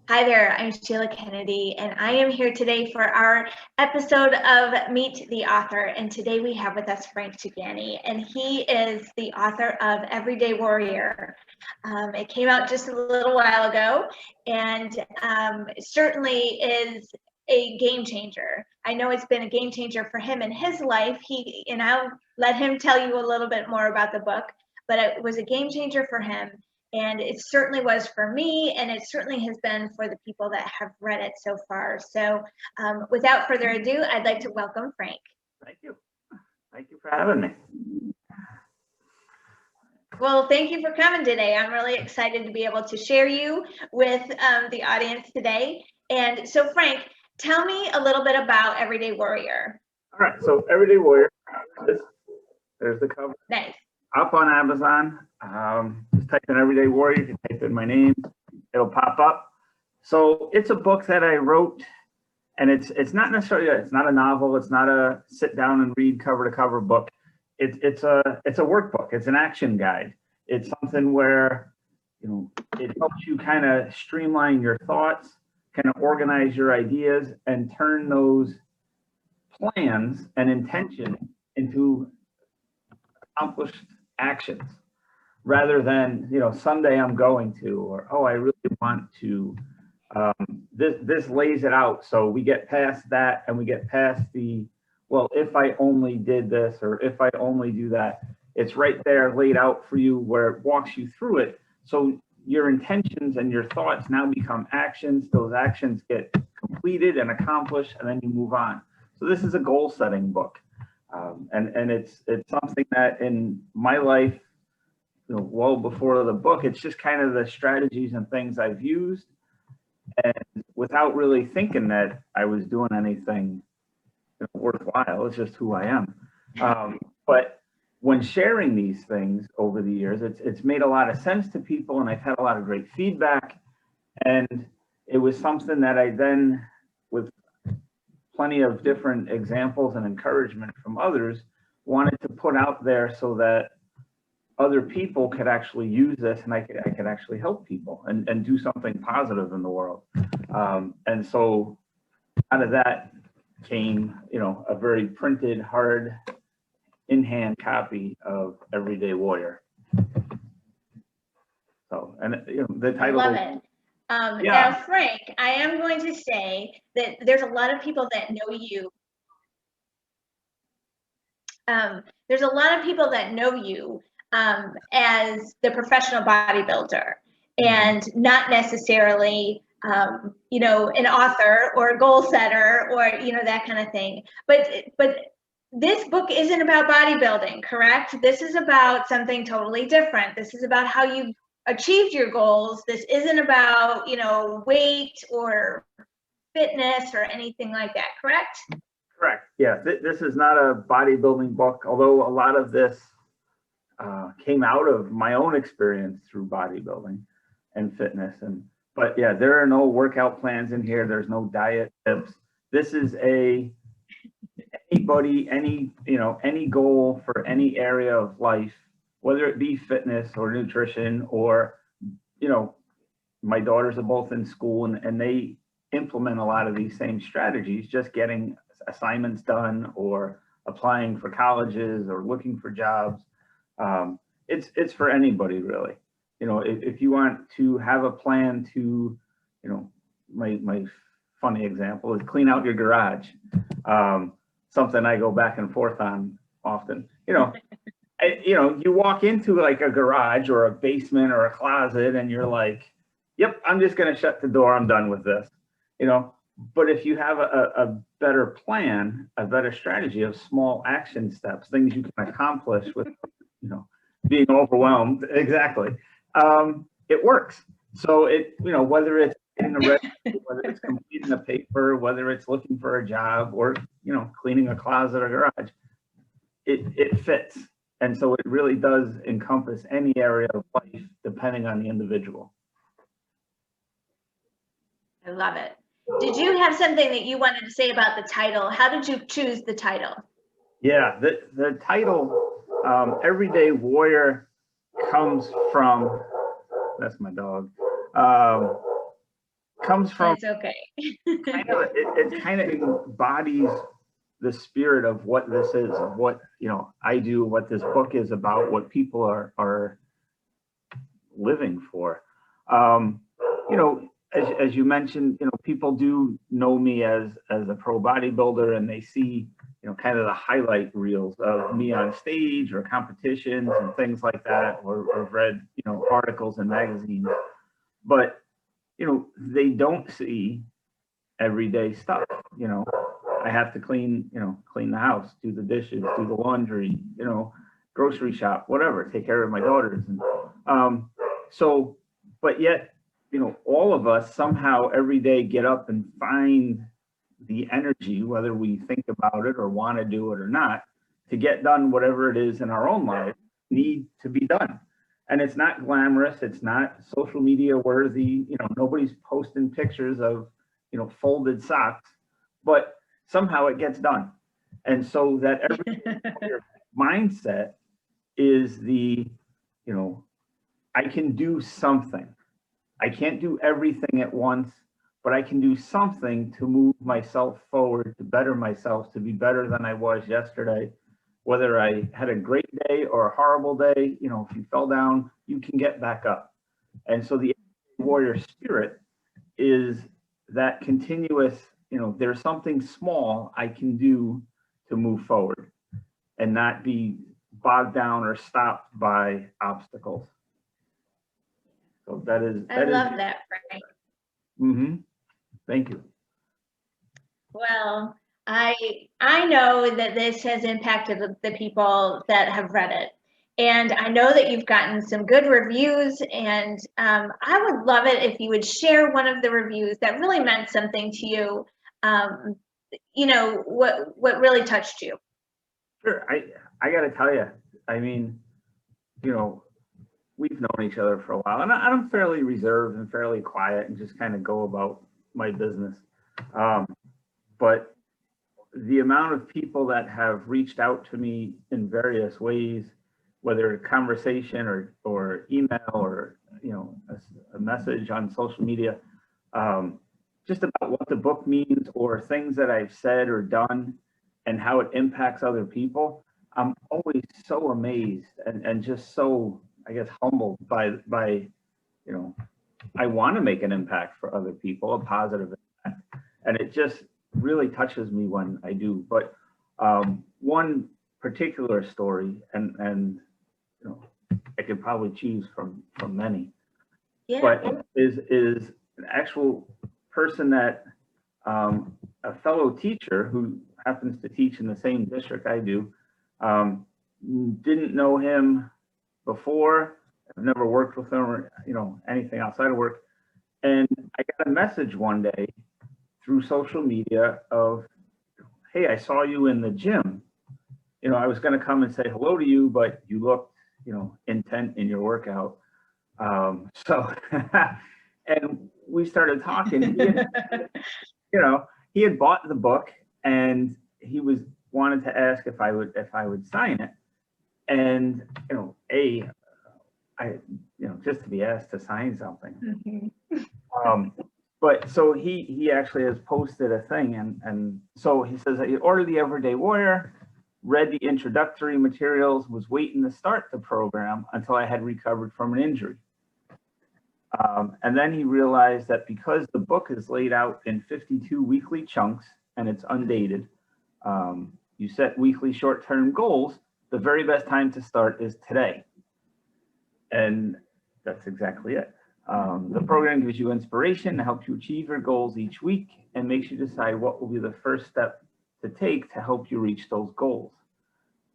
Hi there, I'm Sheila Kennedy, and I am here today for our episode of Meet the Author. And today we have with us Frank Gigante, and he is the author of Everyday Warrior. It came out just a little while ago, and it certainly is a game changer. I know it's been a game changer for him in his life. And I'll let him tell you a little bit more about the book, but it was a game changer for him. And it certainly was for me, and it certainly has been for the people that have read it so far. So without further ado, I'd like to welcome Frank. Thank you. Thank you for having me. Well, thank you for coming today. I'm really excited to be able to share you with the audience today. And so, Frank, tell me a little bit about Everyday Warrior. All right, so Everyday Warrior, there's the cover. Nice. Up on Amazon. Just type in Everyday Warrior, you can type in my name, it'll pop up. So it's a book that I wrote, and it's not necessarily, it's not a novel, it's not a sit down and read cover to cover book. It's a workbook, it's an action guide. It's something where, you know, it helps you kind of streamline your thoughts, kind of organize your ideas, and turn those plans and intention into accomplished actions, rather than, you know, someday I'm going to, or oh, I really want to. This lays it out, so we get past that and we get past the, well, if I only did this or if I only do that. It's right there laid out for you, where it walks you through it, so your intentions and your thoughts now become actions. Those actions get completed and accomplished, and then you move on. So this is a goal setting book. And it's something that in my life, you know, well before the book, it's just kind of the strategies and things I've used, and without really thinking that I was doing anything, you know, worthwhile. It's just who I am. But when sharing these things over the years, it's made a lot of sense to people, and I've had a lot of great feedback. And it was something that I then, with plenty of different examples and encouragement from others, wanted to put out there so that other people could actually use this, and I could actually help people and do something positive in the world. And so out of that came, you know, a very printed, hard, in-hand copy of Everyday Warrior. So, and you know, the title. I love it. Now, Frank, I am going to say that there's a lot of people that know you. There's a lot of people that know you as the professional bodybuilder, and not necessarily, you know, an author or a goal setter, or, you know, that kind of thing. But this book isn't about bodybuilding, correct? This is about something totally different. This is about how you achieved your goals. This isn't about, you know, weight or fitness or anything like that, correct? Correct. Yeah, this is not a bodybuilding book, although a lot of this came out of my own experience through bodybuilding and fitness. But yeah, there are no workout plans in here. There's no diet tips. This is anybody, any goal for any area of life, whether it be fitness or nutrition, or, you know, my daughters are both in school, and they implement a lot of these same strategies, just getting assignments done or applying for colleges or looking for jobs. It's for anybody, really. You know, if you want to have a plan to, you know, my funny example is clean out your garage. Something I go back and forth on often. You know, you walk into like a garage or a basement or a closet, and you're like, yep, I'm just going to shut the door. I'm done with this. You know, but if you have a better plan, a better strategy of small action steps, things you can accomplish with, you know, being overwhelmed, exactly, it works. So it, you know, whether it's in the resume, whether it's completing a paper, whether it's looking for a job, or, you know, cleaning a closet or garage, it fits. And so it really does encompass any area of life, depending on the individual. I love it. Did you have something that you wanted to say about the title? How did you choose the title? Yeah, the title, Everyday Warrior, comes from, that's my dog, comes from It's okay. it kind of embodies the spirit of what this is, of what, you know, I do, what this book is about, what people are living for. You know, as you mentioned, you know, people do know me as a pro bodybuilder, and they see, you know, kind of the highlight reels of me on stage or competitions and things like that, or read, you know, articles in magazines. But, you know, they don't see everyday stuff. You know, I have to clean the house, do the dishes, do the laundry, you know, grocery shop, whatever, take care of my daughters. And so, but yet, you know, all of us somehow every day get up and find the energy, whether we think about it or want to do it or not, to get done whatever it is in our own life need to be done. And it's not glamorous, it's not social media worthy, you know, nobody's posting pictures of, you know, folded socks, but somehow it gets done. And so that every mindset is the, you know, I can do something. I can't do everything at once, but I can do something to move myself forward, to better myself, to be better than I was yesterday. Whether I had a great day or a horrible day, you know, if you fell down, you can get back up. And so the warrior spirit is that continuous, you know, there's something small I can do to move forward and not be bogged down or stopped by obstacles. So that is. I love that, Frank. Mm-hmm. Thank you. Well, I know that this has impacted the people that have read it. And I know that you've gotten some good reviews, and I would love it if you would share one of the reviews that really meant something to you. You know, what really touched you. Sure. I got to tell you, I mean, you know, we've known each other for a while, and I'm fairly reserved and fairly quiet and just kind of go about my business. But the amount of people that have reached out to me in various ways, whether conversation or email or, you know, a message on social media, just about what the book means or things that I've said or done and how it impacts other people, I'm always so amazed and just so, I guess, humbled by, you know, I want to make an impact for other people, a positive impact. And it just really touches me when I do. But one particular story, and you know, I could probably choose from many, Yeah. but is an actual person that a fellow teacher who happens to teach in the same district I do, didn't know him before. I've never worked with him or, you know, anything outside of work. And I got a message one day through social media of, hey, I saw you in the gym. You know, I was going to come and say hello to you, but you looked, you know, intent in your workout. So, and we started talking. You know, he had bought the book and he wanted to ask if I would sign it. And, you know, you know, just to be asked to sign something. Mm-hmm. But so he actually has posted a thing, and so he says that he ordered the Everyday Warrior, read the introductory materials, was waiting to start the program until I had recovered from an injury. And then he realized that because the book is laid out in 52 weekly chunks and it's undated, you set weekly short-term goals, the very best time to start is today. And that's exactly it. The program gives you inspiration to help you achieve your goals each week and makes you decide what will be the first step to take to help you reach those goals.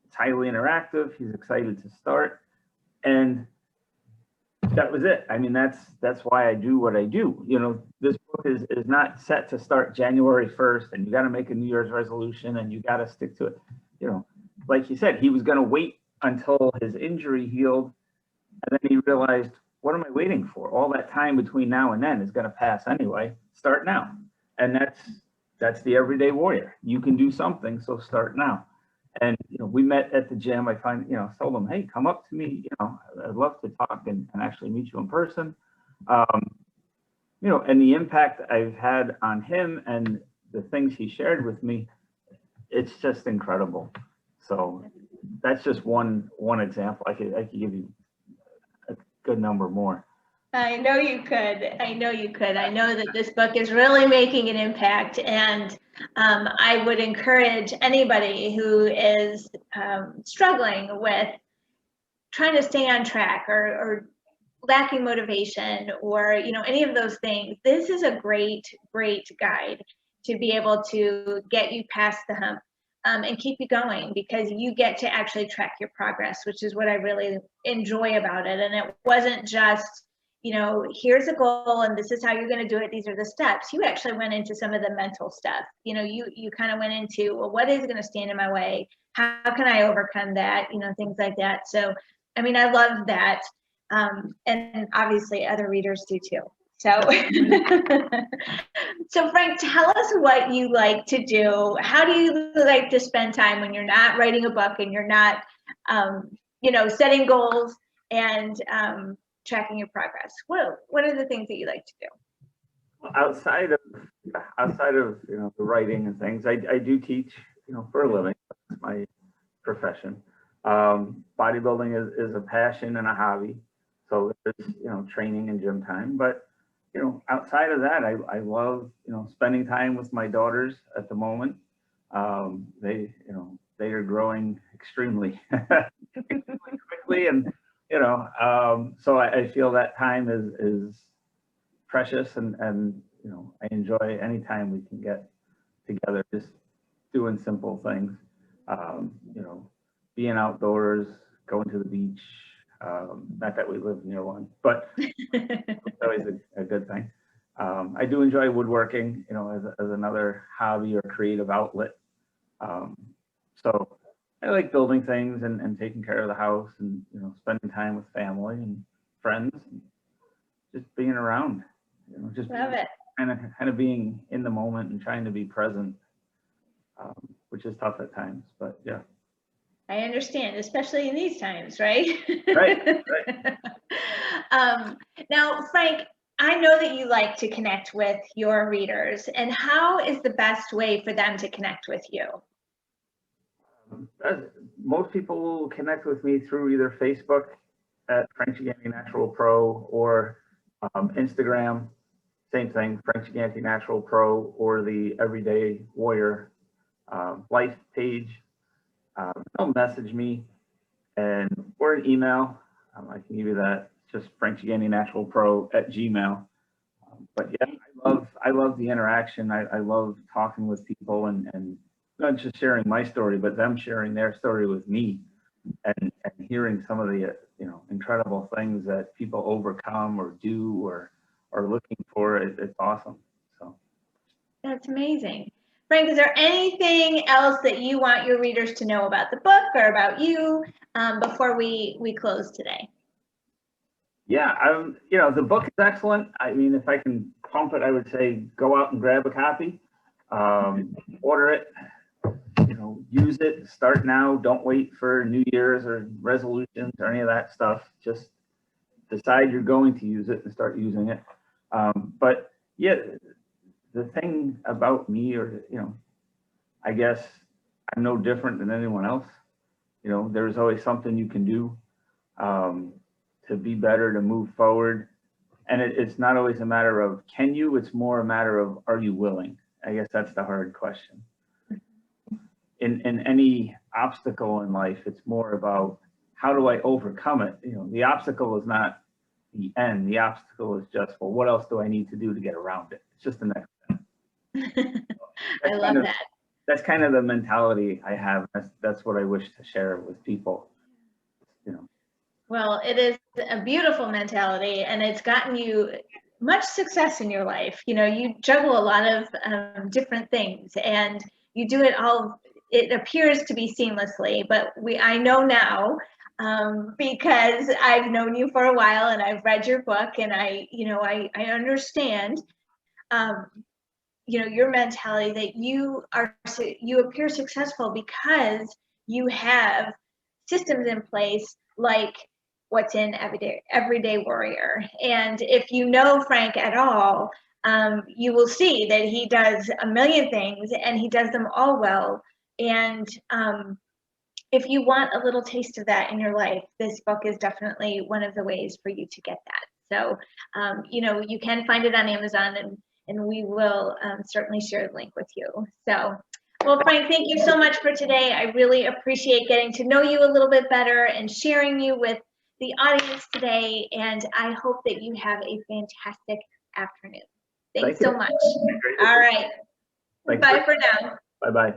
It's highly interactive. He's excited to start. And that was it. I mean, that's why I do what I do. You know, this book is not set to start January 1st and you got to make a New Year's resolution and you got to stick to it. You know, like you said, he was going to wait until his injury healed. And then he realized, what am I waiting for? All that time between now and then is going to pass anyway. Start now. And that's the Everyday Warrior. You can do something, so start now. And, you know, we met at the gym. I told him, hey, come up to me. You know, I'd love to talk and actually meet you in person. and the impact I've had on him and the things he shared with me, it's just incredible. So that's just one example. I could give you a good number more. I know you could. I know you could. I know that this book is really making an impact, and I would encourage anybody who is struggling with trying to stay on track or lacking motivation or any of those things. This is a great guide to be able to get you past the hump and keep you going, because you get to actually track your progress, which is what I really enjoy about it. And it wasn't just here's a goal and this is how you're going to do it, these are the steps. You actually went into some of the mental stuff. You kind of went into, well, what is going to stand in my way, how can I overcome that, things like that. So I mean, I love that. And obviously other readers do too. So, so Frank, tell us what you like to do. How do you like to spend time when you're not writing a book and you're not, setting goals and tracking your progress? What are the things that you like to do? Outside of the writing and things, I do teach for a living. That's my profession. Bodybuilding is a passion and a hobby. So there's, training and gym time, but, outside of that, I love, spending time with my daughters at the moment. They are growing extremely quickly. And, so I feel that time is precious and, I enjoy any time we can get together, just doing simple things, being outdoors, going to the beach. Not that we live near one, but it's always a good thing. I do enjoy woodworking, as another hobby or creative outlet. So I like building things and taking care of the house and, spending time with family and friends, and just being around, just love it. Kind of being in the moment and trying to be present, which is tough at times, but yeah. I understand, especially in these times, right? Right. Now, Frank, I know that you like to connect with your readers, and how is the best way for them to connect with you? Most people will connect with me through either Facebook at Frank Gigante Natural Pro or Instagram, same thing, Frank Gigante Natural Pro, or the Everyday Warrior life page. They'll message me or an email. I can give you that. Just Frank Gigante Natural Pro at Gmail. But yeah, I love the interaction. I love talking with people and not just sharing my story, but them sharing their story with me and hearing some of the incredible things that people overcome or do or are looking for. It's awesome. So that's amazing. Frank, is there anything else that you want your readers to know about the book or about you before we close today? Yeah, the book is excellent. I mean, if I can pump it, I would say go out and grab a copy, order it, use it, start now. Don't wait for New Year's or resolutions or any of that stuff. Just decide you're going to use it and start using it. But yeah, the thing about me, or, I guess I'm no different than anyone else. There's always something you can do to be better, to move forward. And it's not always a matter of can you, it's more a matter of are you willing? I guess that's the hard question. In any obstacle in life, it's more about how do I overcome it? The obstacle is not the end. The obstacle is just, well, what else do I need to do to get around it? It's just the next step. I love that. That's kind of the mentality I have. That's what I wish to share with people. Well, it is a beautiful mentality, and it's gotten you much success in your life. You juggle a lot of different things, and you do it all. It appears to be seamlessly, but I know now because I've known you for a while, and I've read your book, and I understand. Your mentality that you appear successful because you have systems in place like what's in Everyday Warrior. And if you know Frank at all, you will see that he does a million things and he does them all well. And if you want a little taste of that in your life, this book is definitely one of the ways for you to get that. So, you can find it on Amazon, and we will certainly share the link with you. So, well, Frank, thank you so much for today. I really appreciate getting to know you a little bit better and sharing you with the audience today. And I hope that you have a fantastic afternoon. Thanks so much. All right. Bye for now. Bye-bye.